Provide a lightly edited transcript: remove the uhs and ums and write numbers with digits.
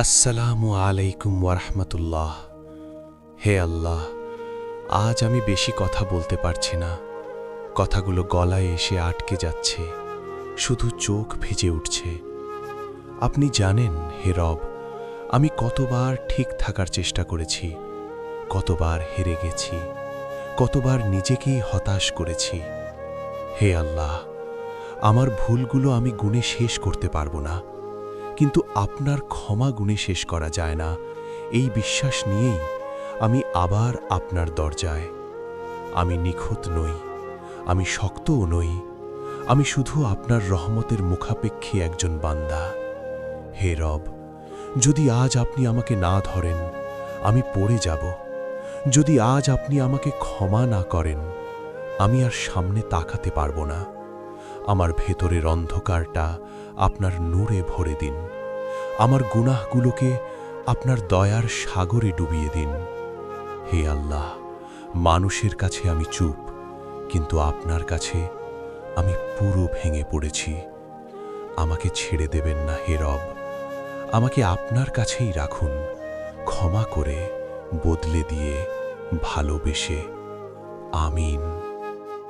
আসসালামু আলাইকুম ওয়ারহমতুল্লাহ। হে আল্লাহ, আজ আমি বেশি কথা বলতে পারছি না। কথাগুলো গলায় এসে আটকে যাচ্ছে, শুধু চোখ ভিজে উঠছে। আপনি জানেন হে রব, আমি কতবার ঠিক থাকার চেষ্টা করেছি, কতবার হেরে গেছি, কতবার নিজেকেই হতাশ করেছি। হে আল্লাহ, আমার ভুলগুলো আমি গুণে শেষ করতে পারবো না, কিন্তু আপনার ক্ষমা গুণে শেষ করা যায় না। এই বিশ্বাস নিয়েই আমি আবার আপনার দরজায়। আমি নিখুঁত নই, আমি শক্তও নই, আমি শুধু আপনার রহমতের মুখাপেক্ষী একজন বান্দা। হে রব, যদি আজ আপনি আমাকে না ধরেন, আমি পড়ে যাব। যদি আজ আপনি আমাকে ক্ষমা না করেন, আমি আর সামনে তাকাতে পারব না। আমার ভেতরের অন্ধকারটা আপনার নূরে ভরে দিন। আমার গুনাহগুলোকে আপনার দয়ার সাগরে ডুবিয়ে দিন। হে আল্লাহ, মানুষের কাছে আমি চুপ, কিন্তু আপনার কাছে আমি পুরো ভেঙে পড়েছি। আমাকে ছেড়ে দেবেন না হে রব, আমাকে আপনার কাছেই রাখুন, ক্ষমা করে, বদলে দিয়ে, ভালোবেসে। আমিন।